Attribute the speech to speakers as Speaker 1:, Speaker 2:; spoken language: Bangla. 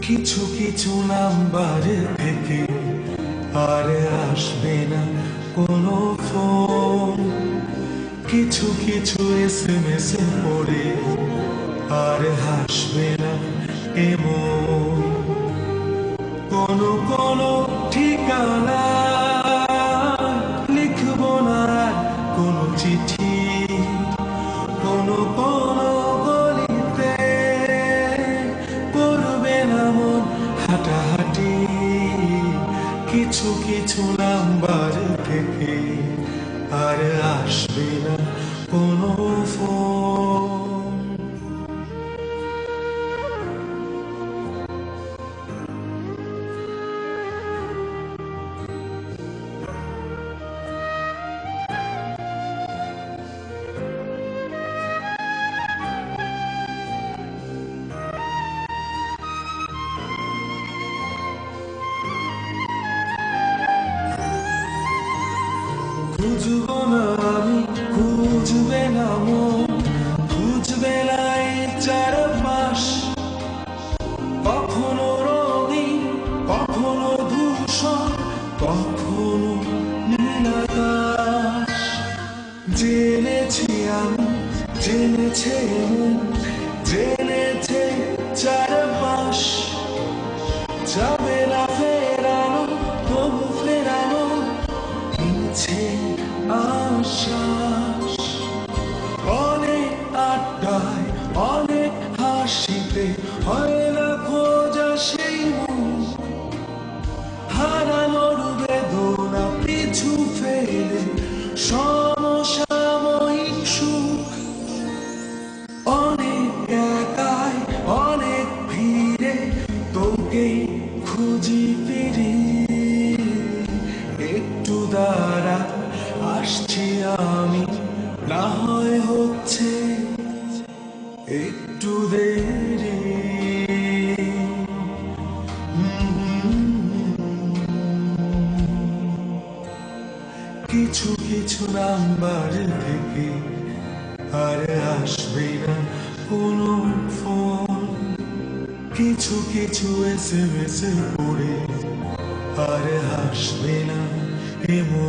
Speaker 1: কিছু কিছু নাম্বার থেকে আর আসবে না কোনো ফোন, কিছু কিছু SMS পড়ে আর হাসবে না এমন কোনো কোনো ঠিকানা লিখবো না কোনো চিঠি, কোনো কোনো গলিতে করবে না মন হাঁটাহাঁটি। কিছু কিছু নাম্বার থেকে আর আসবে না কোনো ফোন। খুঁজবো না আমি, খুঁজবে না মন, খুঁজবে না এই চারপাশ, কখনো রঙিন কখনো ধূসর কখনো নীল আকাশ। জেনেছি আমি, জেনেছে মন, জেনেছে চারপাশ, যাবে না ফেরানো তবু ফেরানো মিছে আশ্বাস। অনেক আড্ডায় অনেক হাসিতে হয় না খোঁজা সেই মন, হারানোর বেদনা পিছু ফেলে সমসাময়িক সুখ। অনেক একাই অনেক ভিড়ে তোকে খুঁজি ফিরি, একটু দাঁড়া আসছি আমি, না হয় হচ্ছে একটু দেরি। কিছু কিছু নাম্বার থেকে আর আসবে না কোনো ফোন, কিছু কিছু SMS পড়ে আর হাসবে না এমন।